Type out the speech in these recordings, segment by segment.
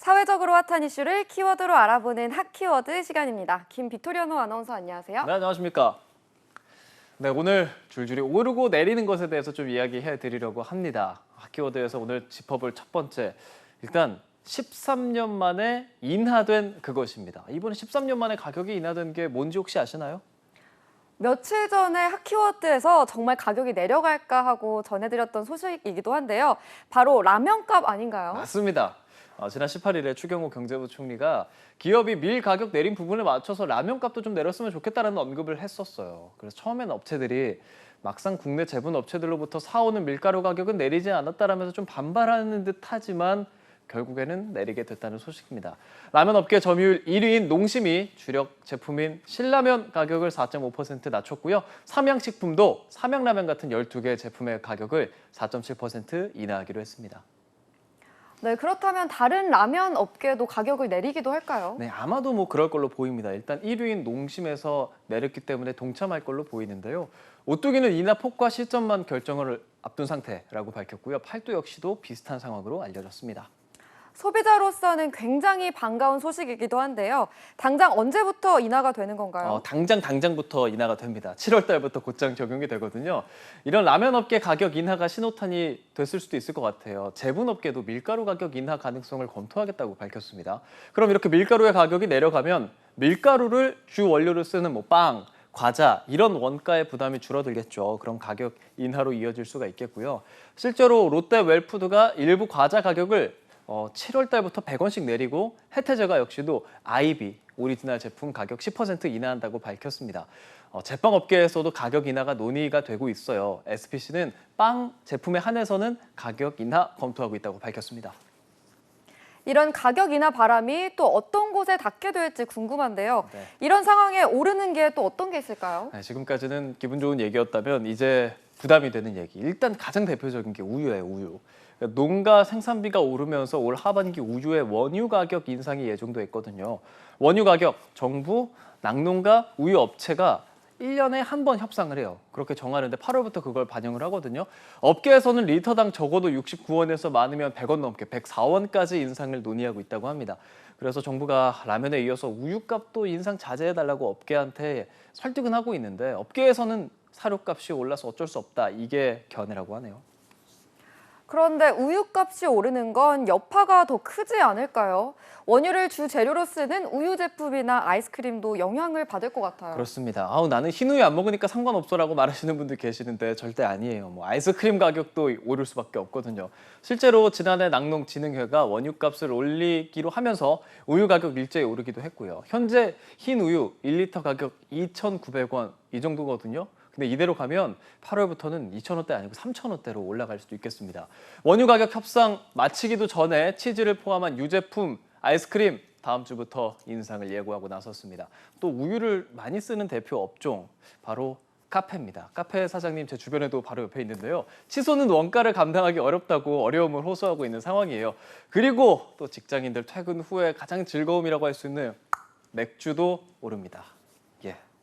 사회적으로 핫한 이슈를 키워드로 알아보는 핫키워드 시간입니다. 김빅토리아노 아나운서 안녕하세요. 네, 안녕하십니까. 네, 오늘 줄줄이 오르고 내리는 것에 대해서 좀 이야기해 드리려고 합니다. 핫키워드에서 오늘 짚어볼 첫 번째, 일단 13년 만에 인하된 그것입니다. 이번에 13년 만에 가격이 인하된 게 뭔지 혹시 아시나요? 며칠 전에 핫키워드에서 정말 가격이 내려갈까 하고 전해드렸던 소식이기도 한데요. 바로 라면값 아닌가요? 맞습니다. 지난 18일에 추경호 경제부 총리가 기업이 밀 가격 내린 부분에 맞춰서 라면값도 좀 내렸으면 좋겠다는 언급을 했었어요. 그래서 처음에는 업체들이 막상 국내 제분 업체들로부터 사오는 밀가루 가격은 내리지 않았다라면서 좀 반발하는 듯하지만 결국에는 내리게 됐다는 소식입니다. 라면 업계 점유율 1위인 농심이 주력 제품인 신라면 가격을 4.5% 낮췄고요. 삼양식품도 삼양라면 같은 12개 제품의 가격을 4.7% 인하하기로 했습니다. 네, 그렇다면 다른 라면 업계도 가격을 내리기도 할까요? 네, 아마도 그럴 걸로 보입니다. 일단 1위인 농심에서 내렸기 때문에 동참할 걸로 보이는데요. 오뚜기는 인하 폭과 시점만 결정을 앞둔 상태라고 밝혔고요. 팔도 역시도 비슷한 상황으로 알려졌습니다. 소비자로서는 굉장히 반가운 소식이기도 한데요. 당장 언제부터 인하가 되는 건가요? 당장부터 인하가 됩니다. 7월 달부터 곧장 적용이 되거든요. 이런 라면 업계 가격 인하가 신호탄이 됐을 수도 있을 것 같아요. 제분 업계도 밀가루 가격 인하 가능성을 검토하겠다고 밝혔습니다. 그럼 이렇게 밀가루의 가격이 내려가면 밀가루를 주 원료로 쓰는 빵, 과자 이런 원가의 부담이 줄어들겠죠. 그럼 가격 인하로 이어질 수가 있겠고요. 실제로 롯데 웰푸드가 일부 과자 가격을 7월 달부터 100원씩 내리고 혜태제과 역시도 아이비 오리지널 제품 가격 10% 인하한다고 밝혔습니다. 제빵 업계에서도 가격 인하가 논의가 되고 있어요. SPC는 빵 제품에 한해서는 가격 인하 검토하고 있다고 밝혔습니다. 이런 가격 인하 바람이 또 어떤 곳에 닿게 될지 궁금한데요. 네. 이런 상황에 오르는 게 또 어떤 게 있을까요? 네, 지금까지는 기분 좋은 얘기였다면 이제 부담이 되는 얘기. 일단 가장 대표적인 게 우유예요, 우유. 농가 생산비가 오르면서 올 하반기 우유의 원유 가격 인상이 예정돼 있거든요. 원유 가격, 정부, 낙농가, 우유 업체가 1년에 한 번 협상을 해요. 그렇게 정하는데 8월부터 그걸 반영을 하거든요. 업계에서는 리터당 적어도 69원에서 많으면 100원 넘게 104원까지 인상을 논의하고 있다고 합니다. 그래서 정부가 라면에 이어서 우유값도 인상 자제해달라고 업계한테 설득은 하고 있는데 업계에서는 사료값이 올라서 어쩔 수 없다. 이게 견해라고 하네요. 그런데 우유값이 오르는 건 여파가 더 크지 않을까요? 원유를 주 재료로 쓰는 우유 제품이나 아이스크림도 영향을 받을 것 같아요. 그렇습니다. 나는 흰우유 안 먹으니까 상관없어라고 말하시는 분들 계시는데 절대 아니에요. 아이스크림 가격도 오를 수밖에 없거든요. 실제로 지난해 낙농진흥회가 원유값을 올리기로 하면서 우유 가격 일제히 오르기도 했고요. 현재 흰우유 1리터 가격 2,900원 이 정도거든요. 근데 이대로 가면 8월부터는 2,000원대 아니고 3,000원대로 올라갈 수도 있겠습니다. 원유 가격 협상 마치기도 전에 치즈를 포함한 유제품, 아이스크림 다음 주부터 인상을 예고하고 나섰습니다. 또 우유를 많이 쓰는 대표 업종 바로 카페입니다. 카페 사장님 제 주변에도 바로 옆에 있는데요. 치솟는 원가를 감당하기 어렵다고 어려움을 호소하고 있는 상황이에요. 그리고 또 직장인들 퇴근 후에 가장 즐거움이라고 할 수 있는 맥주도 오릅니다.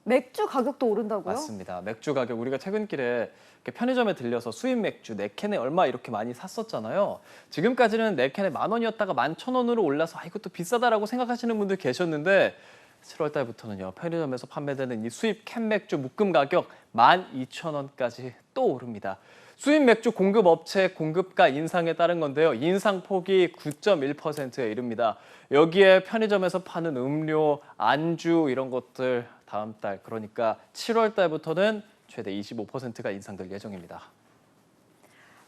맥주 가격도 오른다고요? 맞습니다. 맥주 가격 우리가 퇴근길에 이렇게 편의점에 들려서 수입 맥주 4캔에 얼마 이렇게 많이 샀었잖아요. 지금까지는 4캔에 10,000원이었다가 11,000원으로 올라서 이것도 비싸다라고 생각하시는 분들 계셨는데 7월 달부터는요. 편의점에서 판매되는 이 수입 캔 맥주 묶음 가격 12,000원까지 또 오릅니다. 수입 맥주 공급 업체 공급가 인상에 따른 건데요. 인상 폭이 9.1%에 이릅니다. 여기에 편의점에서 파는 음료, 안주 이런 것들 다음 달 그러니까 7월 달부터는 최대 25%가 인상될 예정입니다.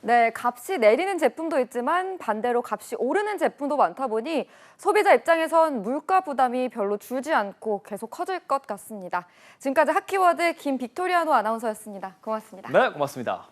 네, 값이 내리는 제품도 있지만 반대로 값이 오르는 제품도 많다 보니 소비자 입장에선 물가 부담이 별로 줄지 않고 계속 커질 것 같습니다. 지금까지 핫키워드 김빅토리아노 아나운서였습니다. 고맙습니다. 네, 고맙습니다.